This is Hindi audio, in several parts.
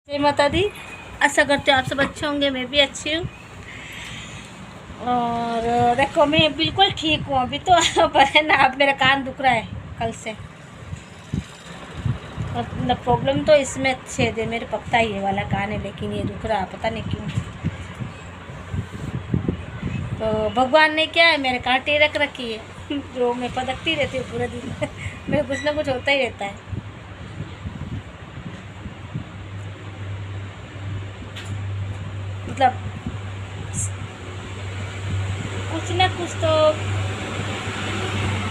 जय माता दी। आशा करते हो आप सब अच्छे होंगे, मैं भी अच्छी हूँ। और देखो मैं बिल्कुल ठीक हूँ अभी तो पर है ना, अब मेरा कान दुख रहा है कल से। मतलब प्रॉब्लम तो इसमें छेद है, मेरे पक्का ये वाला कान है, लेकिन ये दुख रहा है, पता नहीं क्यों। तो भगवान ने क्या है, मेरे कांटे रख रखी है जो मैं पदकती रहती हूँ पूरे दिन मेरे कुछ ना कुछ होता ही रहता है। मतलब कुछ ना कुछ तो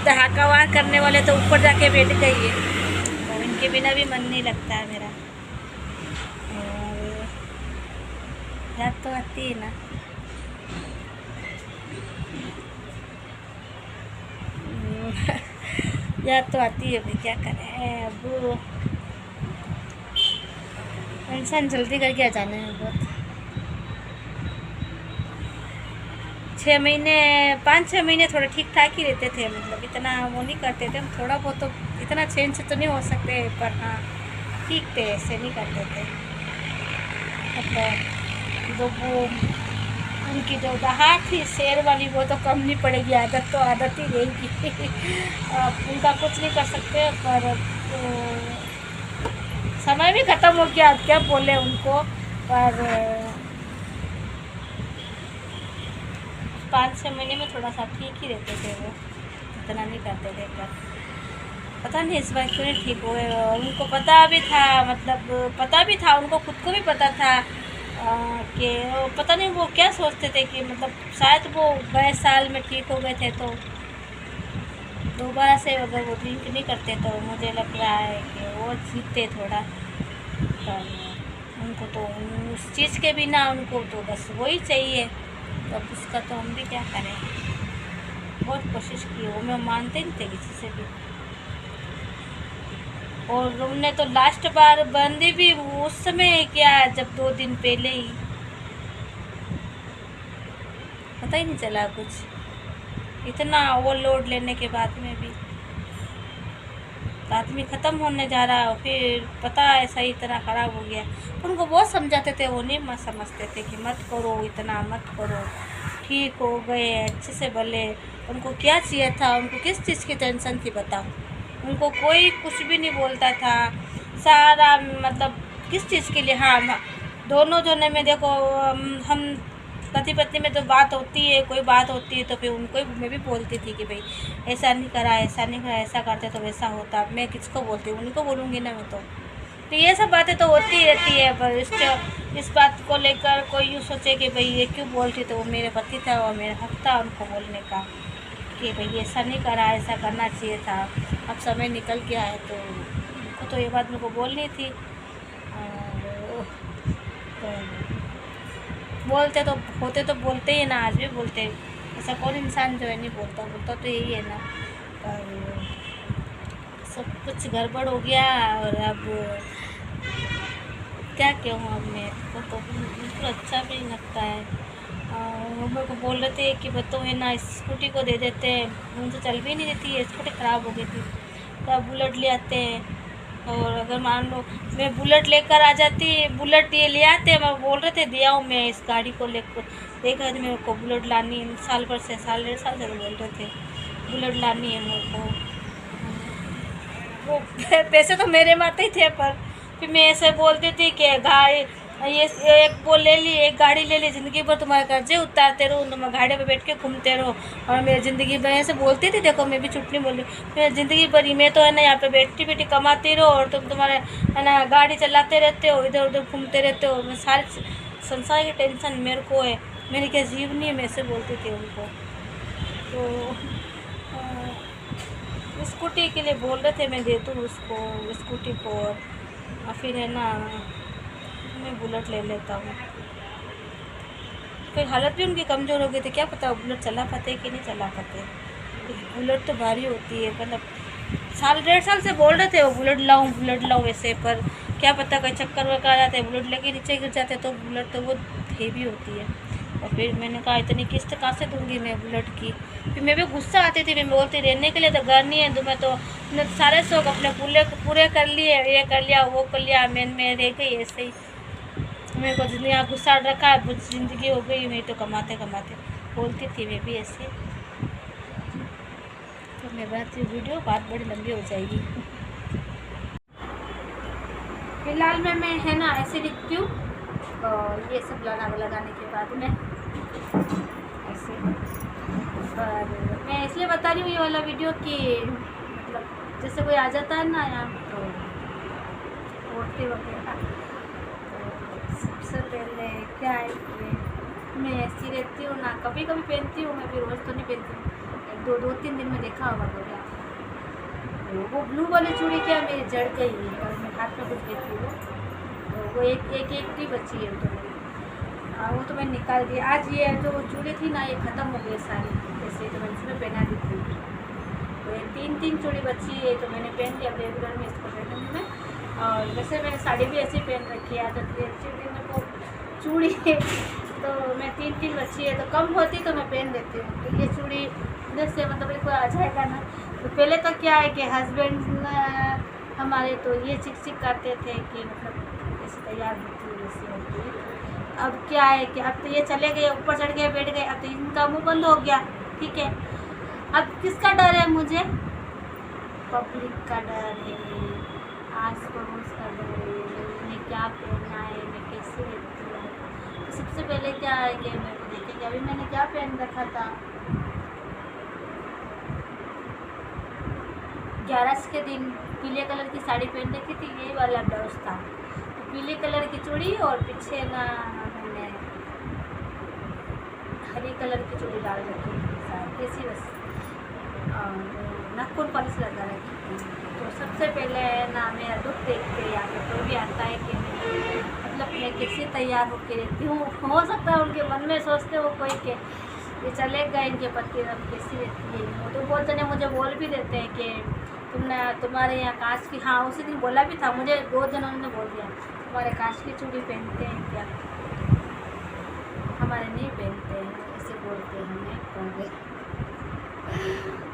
धहाकावार करने वाले तो ऊपर जाके बैठ गई है, तो इनके बिना भी मन नहीं लगता है मेरा। और याद तो आती है ना। याद तो आती है, अभी क्या करें। अब इंसान जल्दी करके आ जाना है बहुत। 6 महीने 5-6 महीने थोड़े ठीक ठाक ही रहते थे, मतलब इतना वो नहीं करते थे हम, थोड़ा बहुत तो इतना चेंज तो नहीं हो सकते, पर हाँ ठीक थे, ऐसे नहीं करते थे। मतलब जो वो उनकी जो दहाड़ थी शेर वाली, वो तो कम नहीं पड़ेगी, आदत तो आदत ही रहेगी अब उनका कुछ नहीं कर सकते। पर समय भी ख़त्म हो गया, अब क्या बोले उनको। पर 5-6 महीने में थोड़ा सा ठीक ही रहते थे वो, इतना नहीं करते थे। पर पता नहीं इस बार क्यों नहीं ठीक हुए। और उनको पता भी था, मतलब पता भी था, उनको खुद को भी पता था कि पता नहीं वो क्या सोचते थे कि मतलब शायद वो गए साल में ठीक हो गए थे, तो दोबारा से अगर वो ड्रिंक नहीं करते तो मुझे लग रहा है कि वो जीतते थोड़ा। पर उनको तो उस चीज़ के बिना उनको तो बस वही चाहिए, तो अब उसका तो हम भी क्या करें। बहुत कोशिश की, वो मैं मानते नहीं थे किसी से भी। और हमने तो लास्ट बार बंदी भी उस समय किया जब 2 दिन पहले ही, पता ही नहीं चला कुछ, इतना ओवरलोड लेने के बाद में भी आदमी ख़त्म होने जा रहा है, फिर पता ऐसा ही इतना ख़राब हो गया। उनको बहुत समझाते थे, वो नहीं मत समझते थे कि मत करो, इतना मत करो, ठीक हो गए अच्छे से भले। उनको क्या चाहिए था, उनको किस चीज़ की टेंशन थी बताओ। उनको कोई कुछ भी नहीं बोलता था, सारा मतलब किस चीज़ के लिए। हाँ दोनों जने में देखो, हम पति पत्नी में तो बात होती है, कोई बात होती है तो फिर उनको मैं भी बोलती थी कि भाई ऐसा नहीं करा, ऐसा नहीं करा, ऐसा करते तो वैसा होता। अब मैं किसको बोलती हूँ, उन्हीं को बोलूँगी ना मैं तो ये सब बातें तो होती रहती है। पर इस बात को लेकर कोई यूँ सोचे कि भाई ये क्यों बोलती, तो वो मेरे पति था और मेरा हक था उनको बोलने का कि भाई ऐसा नहीं करा, ऐसा करना चाहिए था। अब समय निकल गया है तो उनको तो ये बात मेरे को बोलनी थी। और बोलते तो होते तो बोलते ही ना, आज भी बोलते। ऐसा कौन इंसान जो है नहीं बोलता, बोलता तो यही है ना। पर सब कुछ गड़बड़ हो गया और अब क्या कहूँ, अब मेरे को तो बिल्कुल अच्छा भी नहीं लगता है। वो मेरे को बोल रहे थे कि बतो है ना स्कूटी को दे देते हैं, उनसे चल भी नहीं देती है, स्कूटी ख़राब हो गई थी, तो अब बुलेट ले आते हैं। और अगर मान लो मैं बुलेट लेकर आ जाती, बुलेट ये ले आते, मैं बोल रहे थे दिया हूँ मैं इस गाड़ी को लेकर, देखा तो मेरे को बुलेट लानी है, साल भर से, साल 1.5 साल से बोल रहे थे बुलेट लानी है मेरे को। वो पैसे तो मेरे माते ही थे, पर फिर मैं ऐसे बोलती थी कि गाड़ी ये एक वो ले ली, एक गाड़ी ले ली, ज़िंदगी भर तुम्हारे कर्जे उतारते रहो, तुम गाड़ी पे बैठ के घूमते रहो। और मेरी ज़िंदगी भर ऐसे बोलती थी, देखो मैं भी झूठ नहीं बोल रही, मैं ज़िंदगी भर ही मैं तो है ना यहाँ पे बैठी बैठी कमाती रहो, और तुम तुम्हारे है ना गाड़ी चलाते रहते हो, इधर उधर घूमते रहते हो, मैं सारे संसार की टेंशन मेरे को है, मेरी क्या जीवनी है, मैं ऐसे बोलती थी उनको। तो स्कूटी के लिए बोल रहे थे मैं दे दूँ उसको स्कूटी को, और फिर है ना मैं बुलेट ले लेता हूँ। फिर हालत भी उनकी कमज़ोर हो गई थी, क्या पता वो बुलेट चला पाते कि नहीं चला पाते। बुलेट तो भारी होती है, मतलब साल 1.5 साल से बोल रहे थे वो बुलेट लाऊँ वैसे, पर क्या पता कोई चक्कर वक्कर आ जाते, बुलेट लेके नीचे गिर जाते, तो बुलेट तो वो हेवी होती है। और फिर मैंने कहा इतनी किस्त कहाँ से दूँगी मैं बुलेट की। फिर मैं भी गुस्सा आती थी, मैं बोलती रहने के लिए तो घर नहीं है, तो मैं तो सारे शौक अपने पूरे कर लिए, ये कर लिया वो कर लिया, मैं रह गई ऐसे ही। मेरे को जिंदगी यहाँ गुस्सा रखा है, ज़िंदगी हो गई मेरी तो कमाते कमाते, बोलती थी मैं भी ऐसे। तो मैं बनाती हूँ वीडियो, बात बड़ी लंबी हो जाएगी। फिलहाल मैं है ना ऐसे दिखती हूँ, और ये सब लगाने के बाद में ऐसे। और मैं इसलिए बता रही हूँ ये वाला वीडियो कि मतलब जैसे कोई आ जाता है ना यहाँ तो औरतें वगैरह, तो सबसे पहले क्या है कि मैं ऐसी रहती हूँ ना, कभी कभी पहनती हूँ मैं भी, रोज़ तो नहीं पहनती हूँ, दो तीन दिन में देखा होगा बोला। तो वो ब्लू वाली चूड़ी क्या मेरी जड़ गई है और मैं हाथ में कुछ देती हूँ, तो वो एक ही बची है, तो वो तो मैंने निकाल दिया। आज ये जो चूड़ी थी ना ये ख़त्म हो गई सारी, जैसे तो मैंने इसमें पहना दी थी, तो ये तीन चूड़ी बची है, तो मैंने पहन लिया रेगुलर में इसको पहनूँगी मैं। और वैसे मैंने साड़ी भी ऐसी पहन रखी है, तो एक्चुअली मेरे को चूड़ी तो मैं तीन बची है, तो कम होती तो मैं पहन देती हूँ। तो ये चूड़ी जैसे मतलब कोई आ जाएगा ना, तो पहले तो क्या है कि हस्बैंड हमारे तो ये चिक करते थे कि मतलब ऐसे तैयार होती है वैसे होती है। अब क्या है कि अब तो ये चले गए, ऊपर चढ़ गए, बैठ गए, अब तो इनका मुँह बंद हो गया, ठीक है। अब किसका डर है मुझे? पब्लिक का डर है, आस पड़ोस का डर है, मैंने क्या पहनना है, मैं कैसे रहती हूँ। तो सबसे पहले क्या है कि मेरे को देखेंगे अभी मैंने क्या पहन रखा था। 11 के दिन पीले कलर की साड़ी पहन रखी थी, यही वाला ब्लाउज था, तो पीले कलर की चूड़ी और पीछे ना मैंने हरी कलर की चूड़ी डाल रखी थी ऐसी बस, और नाखून पॉलिश लगा रखी थी। तो सबसे पहले ना मेरा दुख देखते यहाँ पे तो भी आता है कि मतलब मैं कैसे तैयार होकर रहती हूँ। हो सकता है उनके मन में सोचते हो कोई के ये चले गए इनके पति, अब कैसी रहती है वो, तो बहुत जने मुझे बोल भी देते हैं कि तुम्हारे यहाँ कांच की, हाँ उसी दिन बोला भी था मुझे, 2 जनों ने बोल दिया तुम्हारे कांच की चूड़ी पहनते हैं क्या? हमारे नहीं पहनते हैं, ऐसे बोलते हैं हमें कहोगे।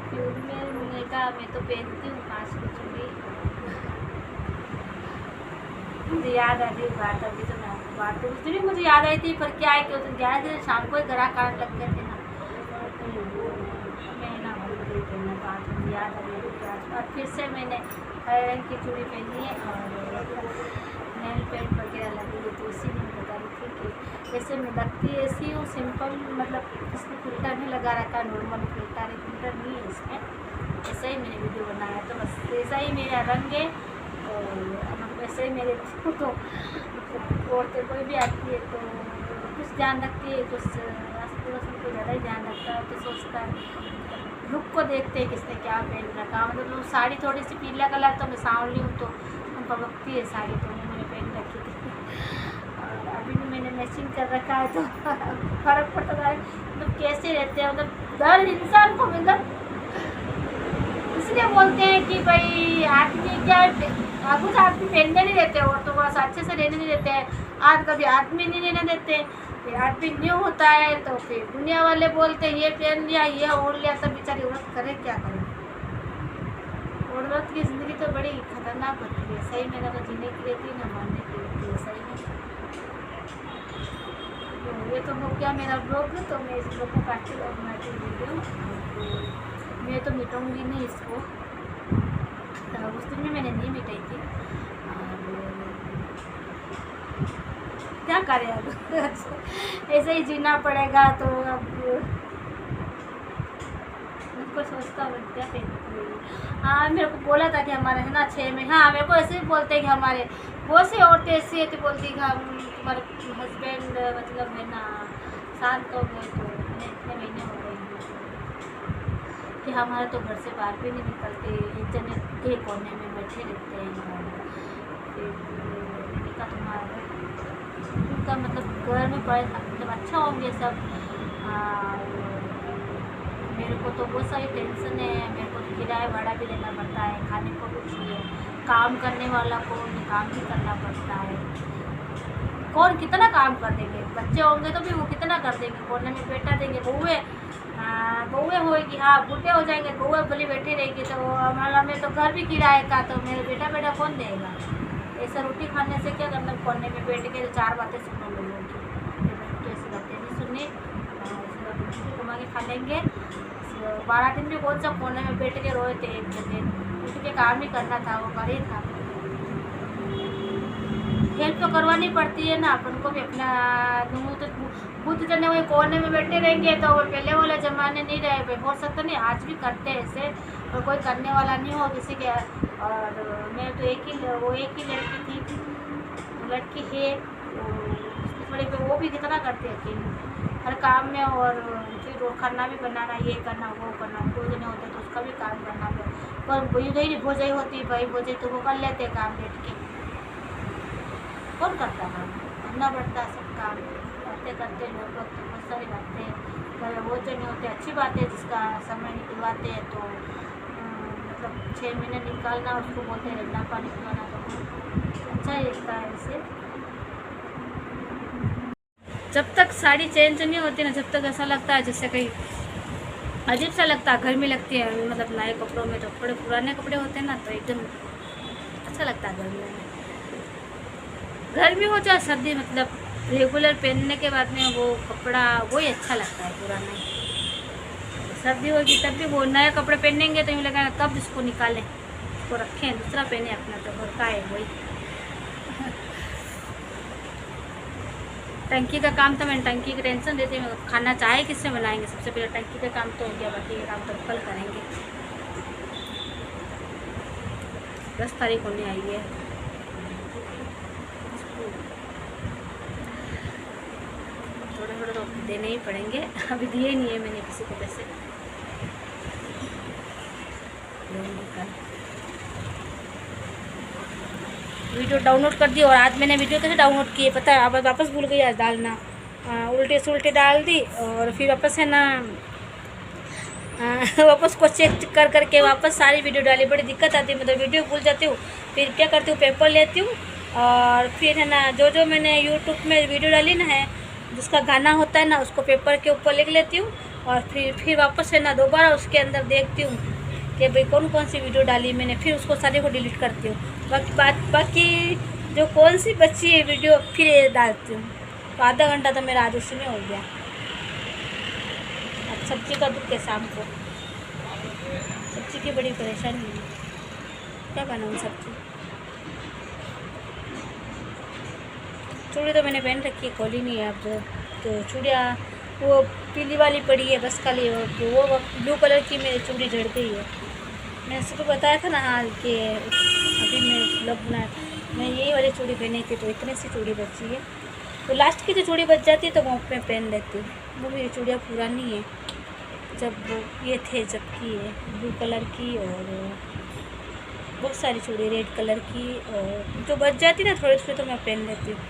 फिर मैंने कहा मैं तो पहनती हूँ कांच की चूड़ी। मुझे याद आ रही बात, अभी तो मैं आपको बात उस दिन भी मुझे याद आई थी, पर क्या है कि उस दिन 11 दिन शाम को ही ग्राहक आने लग गए थे ना, मैं ना भूल गई पहनना, बात मुझे याद आ रही है। और फिर से मैंने हरे रंग की चूड़ी पहनी है और नेल पेंट वगैरह लगी है, तो इसी में बता रही थी कि जैसे मैं लगती ऐसी हूँ सिंपल, मतलब इसमें फिल्टर नहीं लगा रखा, नॉर्मल फिल्टर नहीं है इसमें, ऐसा ही मैंने वीडियो बनाया, तो बस ऐसा ही मेरा रंग है। और मतलब ऐसे ही मेरे तो औरतें कोई भी आती है तो कुछ ध्यान रखती है, कुछ आस पड़ोस में कोई ज़्यादा ही ध्यान रखता है, तो सोचता है लुक को देखते हैं किसने क्या पहन रखा। मतलब साड़ी थोड़ी सी पीला कलर, तो मैं सांवली हूँ तो भगवती है साड़ी, तो मैंने पहन रखी थी। और अभी भी मैंने मैचिंग कर रखा है, तो फ़र्क पड़ता है मतलब कैसे रहते हैं, मतलब डर इंसान को, मतलब इसलिए बोलते हैं कि भाई आदमी क्या कुछ आदमी पहनने नहीं देते और तो बस अच्छे से रहने नहीं देते हैं, आज कभी आदमी नहीं रहने देते, फिर आदमी न्यू होता है तो फिर दुनिया वाले बोलते हैं ये पहन लिया ये ओढ़ लिया, तब बेचारी औरत करे क्या करे। औरत की ज़िंदगी तो बड़ी खतरनाक होती है, सही में ना तो जीने की रहती है ना मरने की रहती है, सही में। तो ये तो हो गया मेरा ब्लॉग, तो मैं इस ब्लॉग को काटती और बनाती वीडियो, मैं तो मिटाऊँगी नहीं इसको, उस दिन में मैंने नहीं मिटाई थी, क्या करें अब ऐसे ही जीना पड़ेगा। तो अब उनको सोचता हूँ क्या कहती। हाँ मेरे को बोला था कि हमारे है ना 6 में, हाँ मेरे को ऐसे ही बोलते हैं कि हमारे बहुत सी औरतें ऐसी है, तो बोलती कि हम तुम्हारे हस्बैंड मतलब है ना शांत हो गए, तो इतने महीने हो गए कि हमारे तो घर से बाहर भी नहीं निकलते, एक जने के कोने में बैठे रहते हैं। फिर तुम्हारा उनका मतलब घर में बड़े मतलब अच्छा होंगे सब, मेरे को तो बहुत सारी टेंशन है, मेरे को तो किराया भाड़ा भी देना पड़ता है, खाने को भी चाहिए, काम करने वाला को काम भी करना पड़ता है, कौन कितना काम कर देंगे, बच्चे होंगे तो भी वो कितना कर देंगे, कोने में बैठा देंगे, बहुएँ होएगी, हाँ बूढ़े हो जाएंगे, बहुएँ बोली बैठी रहेगी, तो हमारा में तो घर भी किराए का, तो मेरे बेटा कौन देगा, ऐसा रोटी खाने से क्या करना, कोने में बैठ के 4 बातें सुनो लोगों की, कैसी बातें नहीं सुननी, रोटी कमा के खा लेंगे। 12 दिन भी कौन सा कोने में बैठ के रोए थे, एक जगह उठ के काम ही करना था, वो कर ही था। हेल्प तो करवानी पड़ती है ना अपन को भी अपना। तो खुद जने वही कोने में बैठे रहेंगे तो वो पहले वाले ज़माने नहीं रहे भाई, हो सकता नहीं आज भी करते हैं ऐसे, और कोई करने वाला नहीं हो किसी के। और मैं तो एक ही लड़की थी, लड़की है थोड़ी पे, वो भी कितना करती है अकेली हर काम में, और फिर वो खाना भी बनाना, ये करना वो करना, कोई नहीं होता तो उसका भी काम करना। पर इधर भोजाई होती भाई, भोजाई तो वो कर लेते काम बैठ के, कौन करता है, करना पड़ता सब काम करते करते। लोग तो बहुत सारी बातें वो जो नहीं होते, अच्छी बात है जिसका समय निकलवाते हैं तो मतलब 6 महीने निकालना उसको बोलते हैं रगना पानी पिलाना, तो अच्छा ही लगता है ऐसे। जब तक साड़ी चेंज नहीं होती ना, जब तक ऐसा लगता है जैसे कहीं अजीब सा लगता है, गर्मी लगती है। मतलब नए कपड़ों में, तो थोड़े पुराने कपड़े होते हैं ना तो एकदम अच्छा लगता है गर्मी में। गर्मी हो चाहे सर्दी, मतलब रेगुलर पहनने के बाद में वो कपड़ा वही अच्छा लगता है पुराना। सर्दी होगी तब भी वो नए कपड़े पहनेंगे तो यूँ लगेगा कब इसको निकालें, इसको रखें, दूसरा पहने अपना, तो घर का है वही। टंकी का काम तो मैंने टंकी की टेंशन देती हूँ, खाना चाहे किससे बनाएंगे, सबसे पहले टंकी का काम तो हो गया, बाकी का काम तो कल करेंगे। 10 तारीख होने आई है, थोड़े थोड़े तो देने ही पड़ेंगे, अभी दिए नहीं है मैंने किसी को पैसे। वीडियो डाउनलोड कर दी, और आज मैंने वीडियो कैसे डाउनलोड की है पता है, अब वापस भूल गई आज डालना, उल्टे से उल्टे डाल दी, और फिर वापस है ना वापस को चेक कर करके वापस सारी वीडियो डाली। बड़ी दिक्कत आती है, मतलब वीडियो भूल जाती हूँ, फिर क्या करती हूँ पेपर लेती हूँ, और फिर है ना जो मैंने यूट्यूब में वीडियो डाली ना है, जिसका गाना होता है ना उसको पेपर के ऊपर लिख लेती हूँ, और फिर वापस है ना दोबारा उसके अंदर देखती हूँ कि भाई कौन सी वीडियो डाली मैंने, फिर उसको सारे को डिलीट करती हूँ। बाकी जो कौन सी बची है वीडियो फिर डालती हूँ। तो आधा घंटा तो मेरा आज उसी में हो गया। अब सब्जी का दुख है, शाम को सब्जी की बड़ी परेशानी है, क्या बनाऊँ सब्जी। चूड़ी तो मैंने पहन रखी है, खोली नहीं है अब, तो चूड़ियाँ वो पीली वाली पड़ी है बस खाली, वो ब्लू कलर की मेरी चूड़ी झड़ गई है। मैंने सबको बताया था ना हाल के, अभी मैं यही वाली चूड़ी पहनी थी, तो इतनी सी चूड़ी बची है, तो लास्ट की जो चूड़ी बच जाती है तो वो मैं पहन लेती हूँ। वो भी चूड़ियाँ पुरानी है, जब ये थे जब की है, ब्लू कलर की, और बहुत सारी चूड़ी रेड कलर की, और जो बच जाती ना थोड़ी थोड़ी तो मैं पहन लेती हूँ।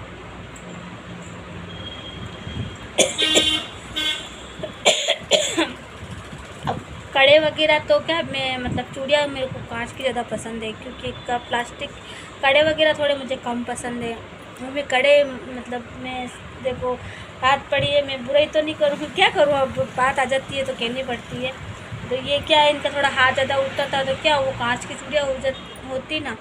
अब कड़े वगैरह तो क्या मैं, मतलब चूड़ियाँ मेरे को कांच की ज़्यादा पसंद है, क्योंकि प्लास्टिक कड़े वगैरह थोड़े मुझे कम पसंद है। मैं कड़े मतलब मैं देखो बात पड़ी है, मैं बुराई तो नहीं करूँ, क्या करूँ, अब बात आ जाती है तो कहनी पड़ती है। तो ये क्या है, इनका थोड़ा हाथ ज़्यादा उठता था तो क्या वो कांच की चूड़ियाँ होती ना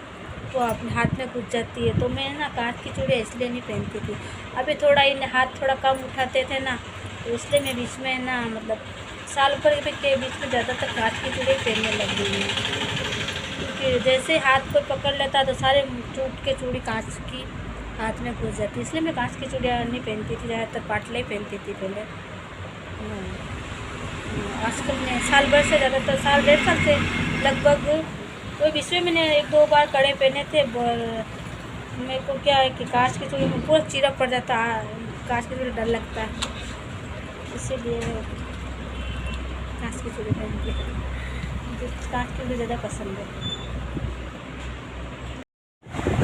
तो अपने हाथ में घुस जाती है, तो मैं ना कांच की चूड़ियाँ इसलिए नहीं पहनती थी। अभी थोड़ा इन हाथ थोड़ा कम उठाते थे ना, तो इसलिए मैं बीच में ना मतलब साल भर के बीच में ज़्यादातर कांच की चूड़ियाँ पहनने लग गई है, क्योंकि जैसे हाथ को पकड़ लेता तो सारे टूट के चूड़ी कांच की हाथ में घुस जाती, इसलिए मैं कांच की चूड़ियाँ नहीं पहनती थी, ज़्यादातर पाटला ही पहनती थी पहले। आजकल मैं साल भर से ज़्यादातर साल 1.5 साल से लगभग, तो बीच में मैंने 1-2 बार कड़े पहने थे, पर मेरे को क्या है कि कांच की चूड़ी में पूरा चीरा पड़ जाता है, कांच की चूड़ी डर लगता है, इसीलिए कांच की चूड़ी पहनती है, मुझे कांच की चूड़ी ज़्यादा पसंद है।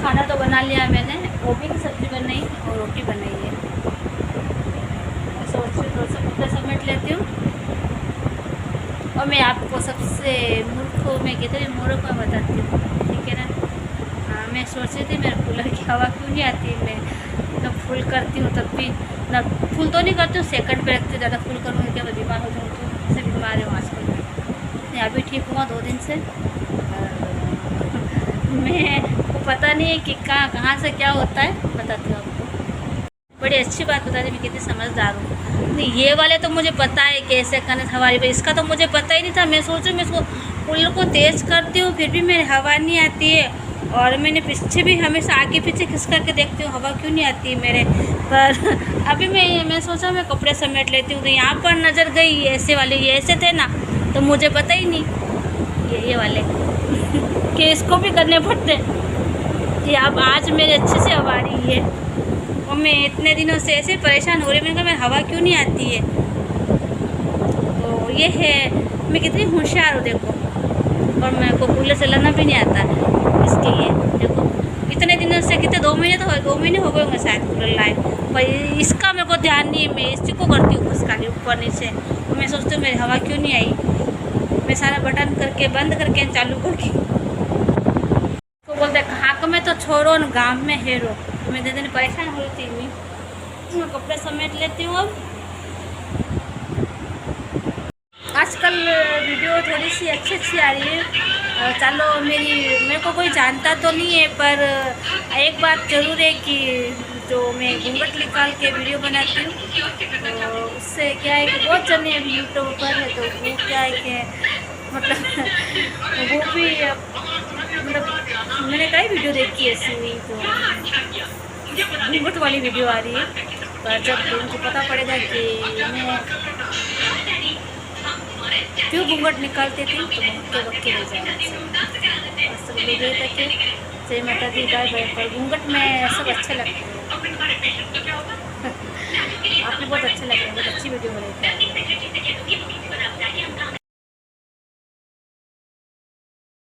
खाना तो बना लिया मैंने, गोभी की सब्ज़ी बनाई और रोटी बनाई है। सोच रही थोड़ा सा मुद्दा समेट लेती हूँ, और मैं आपको सबसे मूर्ख में कितने मूर्ख में बताती हूँ, ठीक है ना। हाँ, मैं सोच रही थी मेरे कूलर की हवा क्यों नहीं आती, मैं जब फुल करती हूँ तब भी ना, फुल तो नहीं करती हूँ, सेकंड पे रखती हूँ, ज़्यादा फुल करूँगी क्या मैं बीमार हो जाऊँ, तो इससे बीमार हूँ आजकल। मैं अभी ठीक हुआ 2 दिन से, मैं पता नहीं है कि कहाँ से क्या होता है, बताती हूँ आपको। बड़ी अच्छी बात बता दी, मैं कितनी समझदार हूँ। नहीं, ये वाले तो मुझे पता है कैसे करना था हमारी पे, इसका तो मुझे पता ही नहीं था। मैं सोचूं मैं इसको कूलर को तेज़ करती हूँ फिर भी मेरी हवा नहीं आती है, और मैंने पीछे भी हमेशा आगे पीछे खिस करके देखती हूँ हवा क्यों नहीं आती है मेरे पर। अभी मैं सोचा मैं कपड़े समेट लेती हूँ, तो यहाँ पर नज़र गई ऐसे वाले, ये ऐसे थे ना, तो मुझे पता ही नहीं ये वाले कि इसको भी करने पड़ते कि अब आज मेरे अच्छे से हवा आ रही है, और मैं इतने दिनों से ऐसे परेशान हो रही, मैंने कहा मेरी हवा क्यों नहीं आती है। तो ये है, मैं कितनी होशियार हूँ देखो, और मेरे को कूलर चलाना भी नहीं आता है इसके लिए। देखो इतने दिनों से, कितने 2 महीने तो 2 महीने हो गए होंगे शायद कूलर लाए, पर इसका मेरे को ध्यान नहीं है। मैं इसी को करती हूँ बस खाली ऊपर नीचे, तो मैं सोचती हूँ मेरी हवा क्यों नहीं आई, मैं सारा बटन करके बंद करके चालू करके तो बोलते हाक में तो छोड़ो न गाँव में हेरो। मैं दिन परेशान हो रही थी, मैं कपड़े समेट लेती हूँ अब। आजकल वीडियो थोड़ी सी अच्छी आ रही है। चलो मेरे को कोई जानता तो नहीं है, पर एक बात ज़रूर है कि जो मैं घूंघट निकाल के वीडियो बनाती हूँ, तो उससे क्या है कि बहुत जने अभी यूट्यूब पर है, तो वो क्या है कि मतलब वो भी मतलब मैंने कई वीडियो देखी है ऐसी हुई, तो घूंघट वाली वीडियो आ रही है। पर जब उनको पता पड़ेगा कि मैं क्यों घूंघट निकालती थी, तो मैं वक्त ले जाएगा सब लोग ये तक के जय माता दी बाय बाय। पर घूंघट में सब अच्छे लगते हैं, आपने बहुत अच्छे लगे, बहुत अच्छी वीडियो बनाई थी।